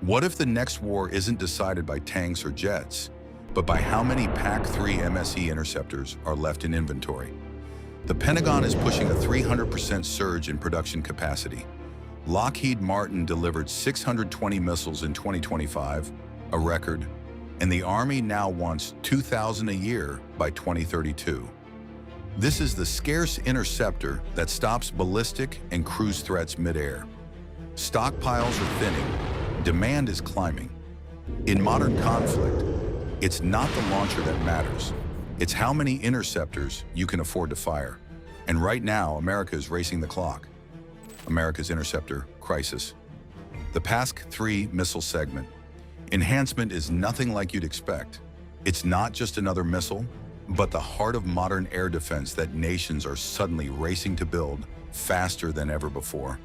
What if the next war isn't decided by tanks or jets, but by how many PAC-3 MSE interceptors are left in inventory? The Pentagon is pushing a 300% surge in production capacity. Lockheed Martin delivered 620 missiles in 2025, a record, and the Army now wants 2,000 a year by 2032. This is the scarce interceptor that stops ballistic and cruise threats midair. Stockpiles are thinning, demand is climbing. In modern conflict, it's not the launcher that matters. It's how many interceptors you can afford to fire. And right now, America is racing the clock. America's interceptor crisis. The PAC-3 Missile segment. Enhancement is nothing like you'd expect. It's not just another missile, but the heart of modern air defense that nations are suddenly racing to build faster than ever before.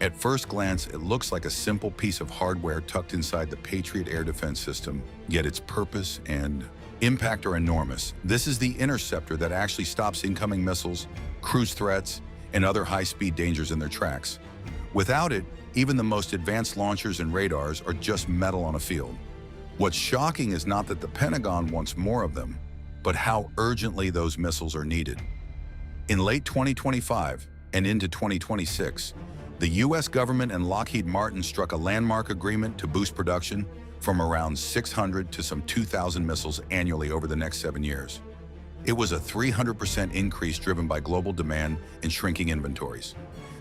At first glance, it looks like a simple piece of hardware tucked inside the Patriot air defense system, yet its purpose and impact are enormous. This is the interceptor that actually stops incoming missiles, cruise threats, and other high-speed dangers in their tracks. Without it, even the most advanced launchers and radars are just metal on a field. What's shocking is not that the Pentagon wants more of them, but how urgently those missiles are needed. In late 2025 and into 2026, the U.S. government and Lockheed Martin struck a landmark agreement to boost production from around 600 to some 2,000 missiles annually over the next 7 years. It was a 300% increase driven by global demand and shrinking inventories.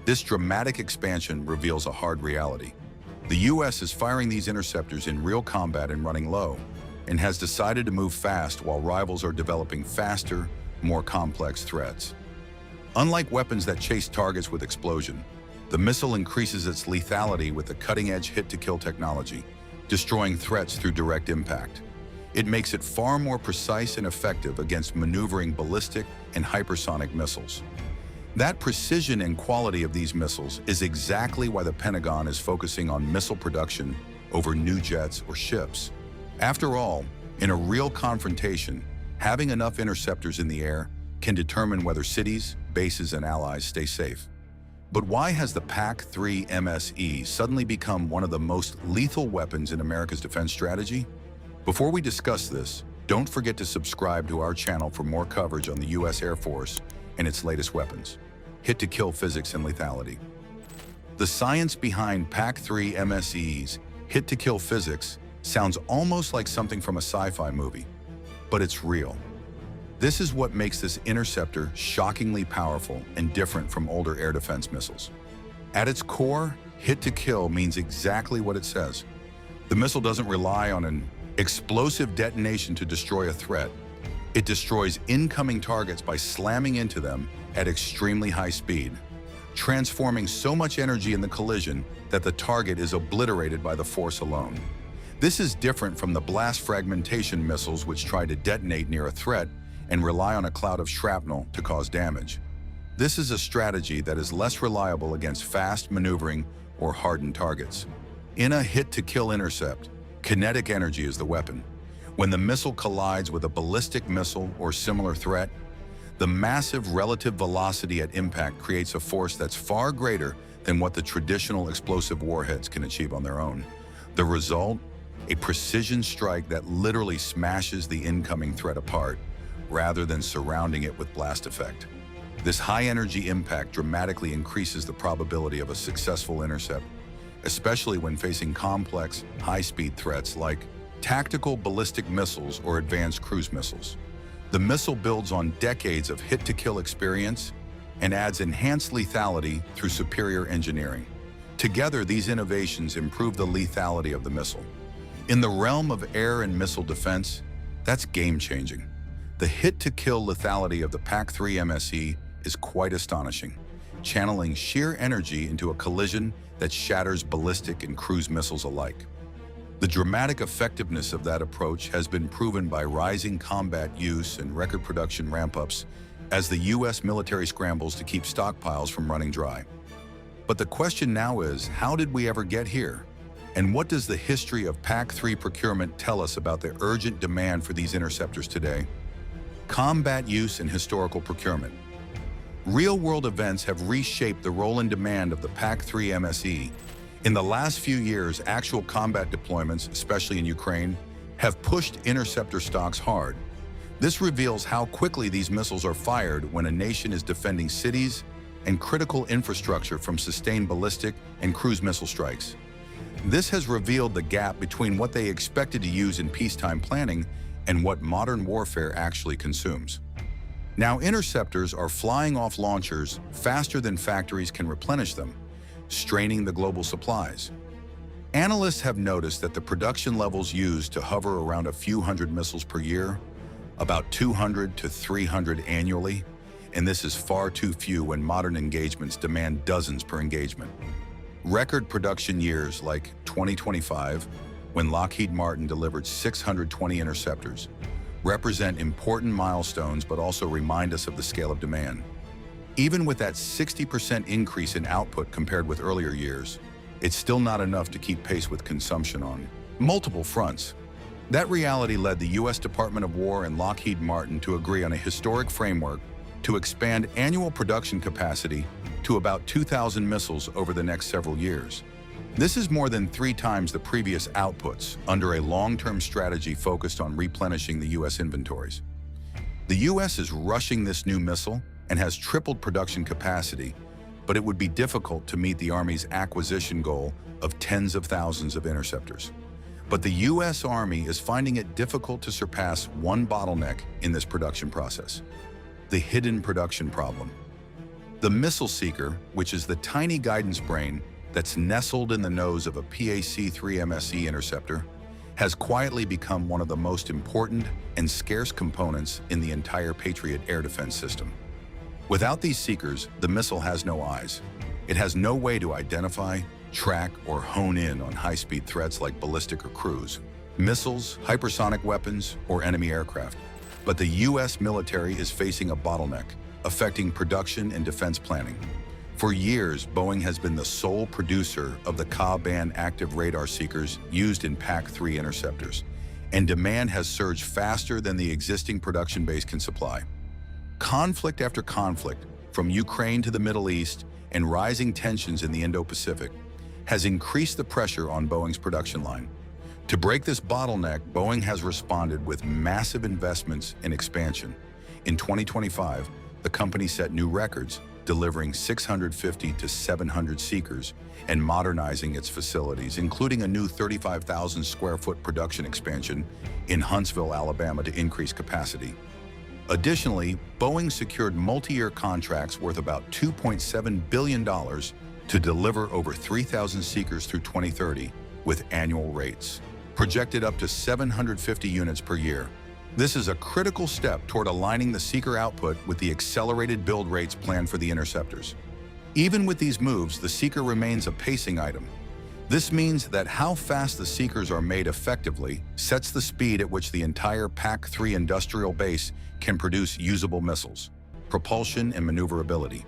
This dramatic expansion reveals a hard reality. The U.S. is firing these interceptors in real combat and running low, and has decided to move fast while rivals are developing faster, more complex threats. Unlike weapons that chase targets with explosion, the missile increases its lethality with the cutting-edge hit-to-kill technology, destroying threats through direct impact. It makes it far more precise and effective against maneuvering ballistic and hypersonic missiles. That precision and quality of these missiles is exactly why the Pentagon is focusing on missile production over new jets or ships. After all, in a real confrontation, having enough interceptors in the air can determine whether cities, bases, and allies stay safe. But why has the PAC-3 MSE suddenly become one of the most lethal weapons in America's defense strategy? Before we discuss this, don't forget to subscribe to our channel for more coverage on the U.S. Air Force and its latest weapons. Hit-to-kill physics and lethality. The science behind PAC-3 MSE's hit-to-kill physics sounds almost like something from a sci-fi movie, but it's real. This is what makes this interceptor shockingly powerful and different from older air defense missiles. At its core, hit-to-kill means exactly what it says. The missile doesn't rely on an explosive detonation to destroy a threat. It destroys incoming targets by slamming into them at extremely high speed, transforming so much energy in the collision that the target is obliterated by the force alone. This is different from the blast fragmentation missiles which try to detonate near a threat and rely on a cloud of shrapnel to cause damage. This is a strategy that is less reliable against fast maneuvering or hardened targets. In a hit-to-kill intercept, kinetic energy is the weapon. When the missile collides with a ballistic missile or similar threat, the massive relative velocity at impact creates a force that's far greater than what the traditional explosive warheads can achieve on their own. The result? A precision strike that literally smashes the incoming threat apart, rather than surrounding it with blast effect. This high-energy impact dramatically increases the probability of a successful intercept, especially when facing complex, high-speed threats like tactical ballistic missiles or advanced cruise missiles. The missile builds on decades of hit-to-kill experience and adds enhanced lethality through superior engineering. Together, these innovations improve the lethality of the missile. In the realm of air and missile defense, that's game-changing. The hit-to-kill lethality of the PAC-3 MSE is quite astonishing, channeling sheer energy into a collision that shatters ballistic and cruise missiles alike. The dramatic effectiveness of that approach has been proven by rising combat use and record production ramp-ups as the U.S. military scrambles to keep stockpiles from running dry. But the question now is, how did we ever get here? And what does the history of PAC-3 procurement tell us about the urgent demand for these interceptors today? Combat use and historical procurement. Real-world events have reshaped the role and demand of the PAC-3 MSE, In the last few years, actual combat deployments, especially in Ukraine, have pushed interceptor stocks hard. This reveals how quickly these missiles are fired when a nation is defending cities and critical infrastructure from sustained ballistic and cruise missile strikes. This has revealed the gap between what they expected to use in peacetime planning and what modern warfare actually consumes. Now, interceptors are flying off launchers faster than factories can replenish them, straining the global supplies. Analysts have noticed that the production levels used to hover around a few hundred missiles per year, about 200 to 300 annually, and this is far too few when modern engagements demand dozens per engagement. Record production years like 2025, when Lockheed Martin delivered 620 interceptors, represent important milestones but also remind us of the scale of demand. Even with that 60% increase in output compared with earlier years, it's still not enough to keep pace with consumption on multiple fronts. That reality led the U.S. Department of War and Lockheed Martin to agree on a historic framework to expand annual production capacity to about 2,000 missiles over the next several years. This is more than 3 times the previous outputs under a long-term strategy focused on replenishing the U.S. inventories. The U.S. is rushing this new missile and has tripled production capacity, but it would be difficult to meet the Army's acquisition goal of tens of thousands of interceptors. But the U.S. Army is finding it difficult to surpass one bottleneck in this production process: the hidden production problem. The missile seeker, which is the tiny guidance brain that's nestled in the nose of a PAC-3 MSE interceptor, has quietly become one of the most important and scarce components in the entire Patriot air defense system. Without these seekers, the missile has no eyes. It has no way to identify, track, or hone in on high-speed threats like ballistic or cruise missiles, hypersonic weapons, or enemy aircraft. But the U.S. military is facing a bottleneck, affecting production and defense planning. For years, Boeing has been the sole producer of the Ka-band active radar seekers used in PAC-3 interceptors, and demand has surged faster than the existing production base can supply. Conflict after conflict, from Ukraine to the Middle East and rising tensions in the Indo-Pacific, has increased the pressure on Boeing's production line. To break this bottleneck, Boeing has responded with massive investments in expansion. In 2025, the company set new records, delivering 650 to 700 seekers and modernizing its facilities, including a new 35,000 square foot production expansion in Huntsville, Alabama, to increase capacity. Additionally, Boeing secured multi-year contracts worth about $2.7 billion to deliver over 3,000 seekers through 2030, with annual rates projected up to 750 units per year. This is a critical step toward aligning the seeker output with the accelerated build rates planned for the interceptors. Even with these moves, the seeker remains a pacing item. This means that how fast the seekers are made effectively sets the speed at which the entire PAC-3 industrial base can produce usable missiles, propulsion, and maneuverability.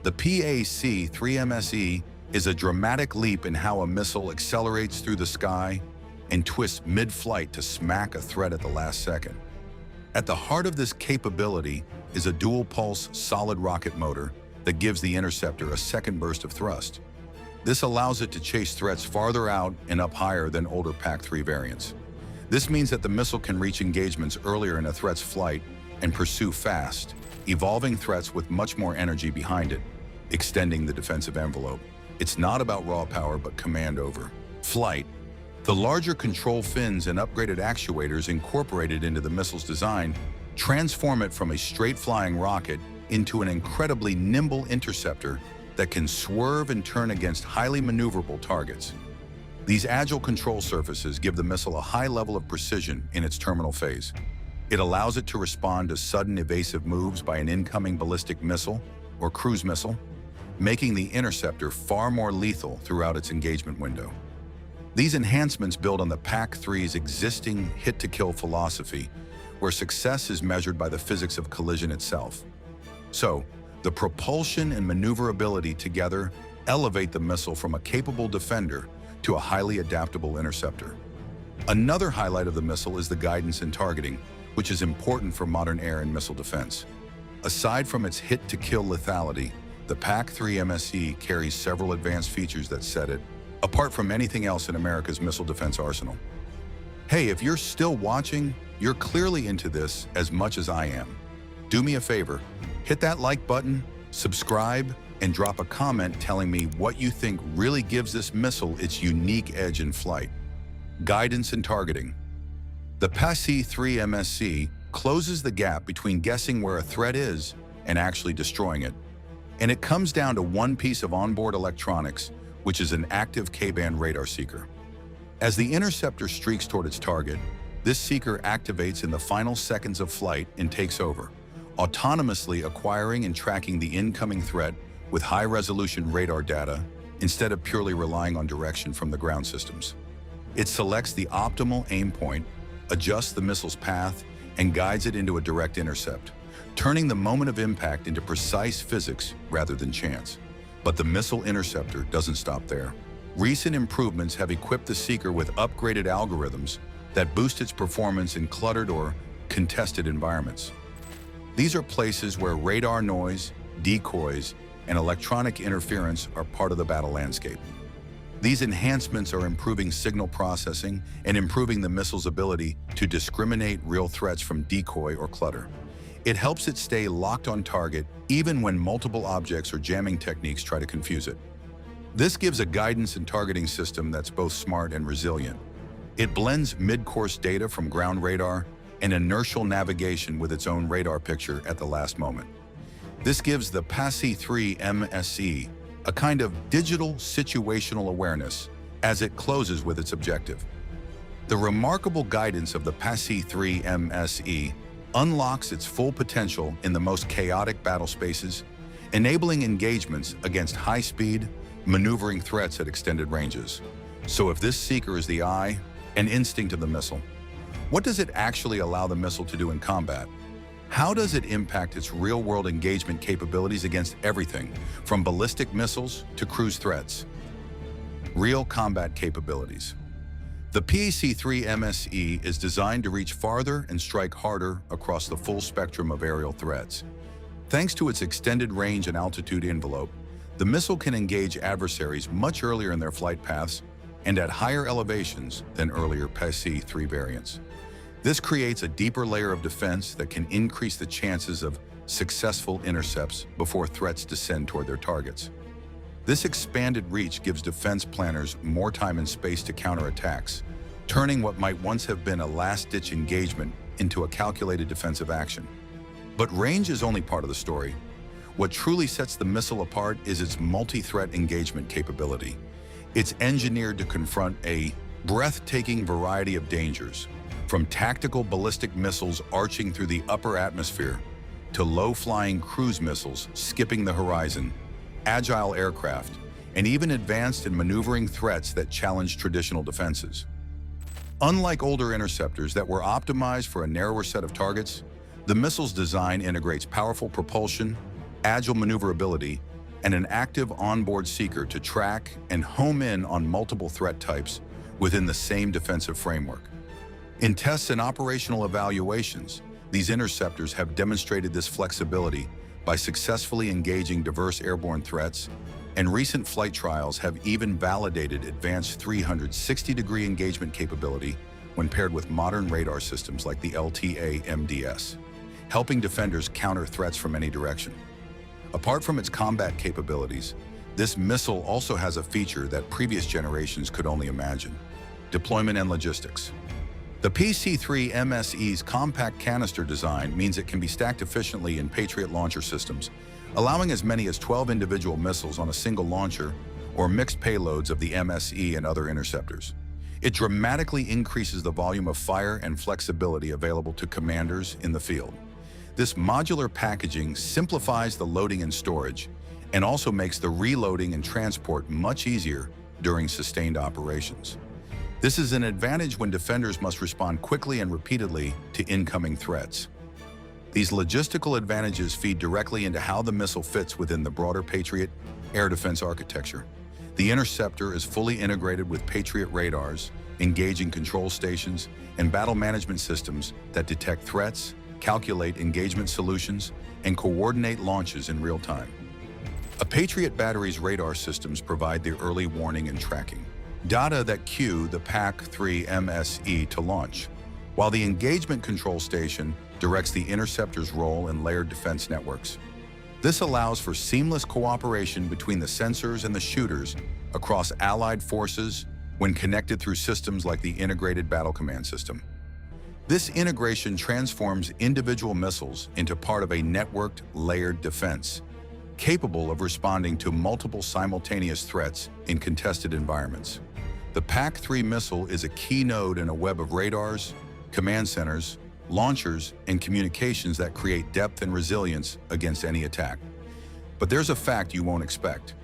The PAC-3 MSE is a dramatic leap in how a missile accelerates through the sky and twists mid-flight to smack a threat at the last second. At the heart of this capability is a dual-pulse solid rocket motor that gives the interceptor a second burst of thrust. This allows it to chase threats farther out and up higher than older PAC-3 variants. This means that the missile can reach engagements earlier in a threat's flight and pursue fast, evolving threats with much more energy behind it, extending the defensive envelope. It's not about raw power, but command over flight. The larger control fins and upgraded actuators incorporated into the missile's design transform it from a straight-flying rocket into an incredibly nimble interceptor that can swerve and turn against highly maneuverable targets. These agile control surfaces give the missile a high level of precision in its terminal phase. It allows it to respond to sudden evasive moves by an incoming ballistic missile or cruise missile, making the interceptor far more lethal throughout its engagement window. These enhancements build on the PAC-3's existing hit-to-kill philosophy, where success is measured by the physics of collision itself. So, the propulsion and maneuverability together elevate the missile from a capable defender to a highly adaptable interceptor. Another highlight of the missile is the guidance and targeting, which is important for modern air and missile defense. Aside from its hit-to-kill lethality, the PAC-3 MSE carries several advanced features that set it apart from anything else in America's missile defense arsenal. Hey, if you're still watching, you're clearly into this as much as I am. Do me a favor, hit that like button, subscribe, and drop a comment telling me what you think really gives this missile its unique edge in flight. Guidance and targeting. The PAC-3 MSE closes the gap between guessing where a threat is and actually destroying it. And it comes down to one piece of onboard electronics, which is an active K-band radar seeker. As the interceptor streaks toward its target, this seeker activates in the final seconds of flight and takes over, autonomously acquiring and tracking the incoming threat with high-resolution radar data instead of purely relying on direction from the ground systems. It selects the optimal aim point, adjusts the missile's path, and guides it into a direct intercept, turning the moment of impact into precise physics rather than chance. But the missile interceptor doesn't stop there. Recent improvements have equipped the seeker with upgraded algorithms that boost its performance in cluttered or contested environments. These are places where radar noise, decoys, and electronic interference are part of the battle landscape. These enhancements are improving signal processing and improving the missile's ability to discriminate real threats from decoy or clutter. It helps it stay locked on target even when multiple objects or jamming techniques try to confuse it. This gives a guidance and targeting system that's both smart and resilient. It blends mid-course data from ground radar and inertial navigation with its own radar picture at the last moment. This gives the PAC-3 MSE a kind of digital situational awareness as it closes with its objective. The remarkable guidance of the PAC-3 MSE unlocks its full potential in the most chaotic battle spaces, enabling engagements against high-speed, maneuvering threats at extended ranges. So if this seeker is the eye and instinct of the missile, what does it actually allow the missile to do in combat? How does it impact its real-world engagement capabilities against everything from ballistic missiles to cruise threats? Real combat capabilities. The PAC-3 MSE is designed to reach farther and strike harder across the full spectrum of aerial threats. Thanks to its extended range and altitude envelope, the missile can engage adversaries much earlier in their flight paths and at higher elevations than earlier PAC-3 variants. This creates a deeper layer of defense that can increase the chances of successful intercepts before threats descend toward their targets. This expanded reach gives defense planners more time and space to counter attacks, turning what might once have been a last-ditch engagement into a calculated defensive action. But range is only part of the story. What truly sets the missile apart is its multi-threat engagement capability. It's engineered to confront a breathtaking variety of dangers, from tactical ballistic missiles arching through the upper atmosphere to low-flying cruise missiles skipping the horizon, agile aircraft, and even advanced and maneuvering threats that challenge traditional defenses. Unlike older interceptors that were optimized for a narrower set of targets, the missile's design integrates powerful propulsion, agile maneuverability, and an active onboard seeker to track and home in on multiple threat types within the same defensive framework. In tests and operational evaluations, these interceptors have demonstrated this flexibility by successfully engaging diverse airborne threats, and recent flight trials have even validated advanced 360-degree engagement capability when paired with modern radar systems like the LTA-MDS, helping defenders counter threats from any direction. Apart from its combat capabilities, this missile also has a feature that previous generations could only imagine: deployment and logistics. The PAC-3 MSE's compact canister design means it can be stacked efficiently in Patriot launcher systems, allowing as many as 12 individual missiles on a single launcher or mixed payloads of the MSE and other interceptors. It dramatically increases the volume of fire and flexibility available to commanders in the field. This modular packaging simplifies the loading and storage, and also makes the reloading and transport much easier during sustained operations. This is an advantage when defenders must respond quickly and repeatedly to incoming threats. These logistical advantages feed directly into how the missile fits within the broader Patriot air defense architecture. The interceptor is fully integrated with Patriot radars, engaging control stations, and battle management systems that detect threats, calculate engagement solutions, and coordinate launches in real time. A Patriot battery's radar systems provide the early warning and tracking, data that cue the PAC-3 MSE to launch, while the engagement control station directs the interceptor's role in layered defense networks. This allows for seamless cooperation between the sensors and the shooters across allied forces when connected through systems like the Integrated Battle Command System. This integration transforms individual missiles into part of a networked, layered defense, capable of responding to multiple simultaneous threats in contested environments. The PAC-3 missile is a key node in a web of radars, command centers, launchers, and communications that create depth and resilience against any attack. But there's a fact you won't expect.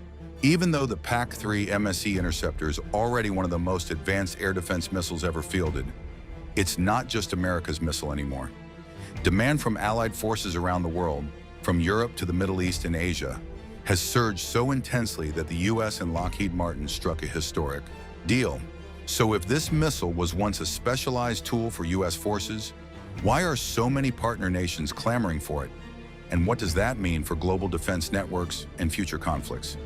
Even though the PAC-3 MSE interceptor is already one of the most advanced air defense missiles ever fielded, it's not just America's missile anymore. Demand from allied forces around the world, from Europe to the Middle East and Asia, has surged so intensely that the US and Lockheed Martin struck a historic deal. So if this missile was once a specialized tool for US forces, why are so many partner nations clamoring for it? And what does that mean for global defense networks and future conflicts?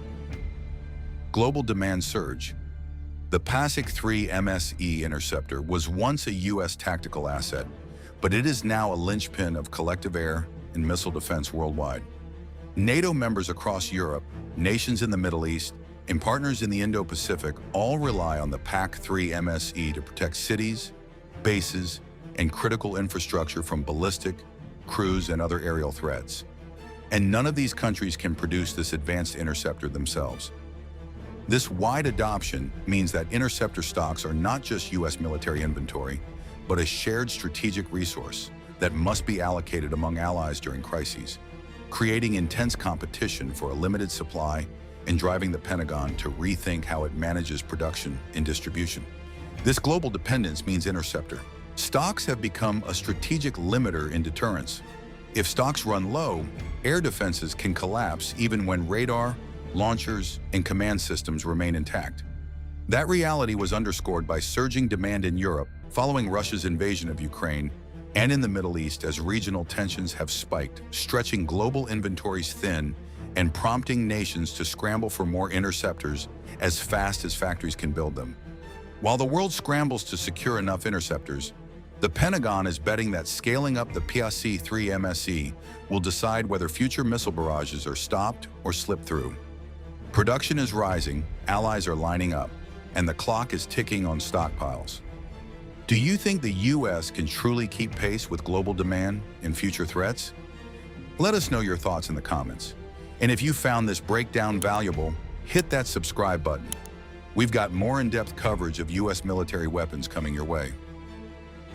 Global demand surge. The PAC-3 MSE interceptor was once a US tactical asset, but it is now a linchpin of collective air and missile defense worldwide. NATO members across Europe, nations in the Middle East, and partners in the Indo-Pacific all rely on the PAC-3 MSE to protect cities, bases, and critical infrastructure from ballistic, cruise, and other aerial threats. And none of these countries can produce this advanced interceptor themselves. This wide adoption means that interceptor stocks are not just US military inventory, but a shared strategic resource that must be allocated among allies during crises, creating intense competition for a limited supply and driving the Pentagon to rethink how it manages production and distribution. This global dependence means interceptor stocks have become a strategic limiter in deterrence. If stocks run low, air defenses can collapse even when radar, launchers, and command systems remain intact. That reality was underscored by surging demand in Europe following Russia's invasion of Ukraine, and in the Middle East as regional tensions have spiked, stretching global inventories thin and prompting nations to scramble for more interceptors as fast as factories can build them. While the world scrambles to secure enough interceptors, the Pentagon is betting that scaling up the PAC-3 MSE will decide whether future missile barrages are stopped or slipped through. Production is rising, allies are lining up, and the clock is ticking on stockpiles. Do you think the US can truly keep pace with global demand and future threats? Let us know your thoughts in the comments. And if you found this breakdown valuable, hit that subscribe button. We've got more in-depth coverage of US military weapons coming your way.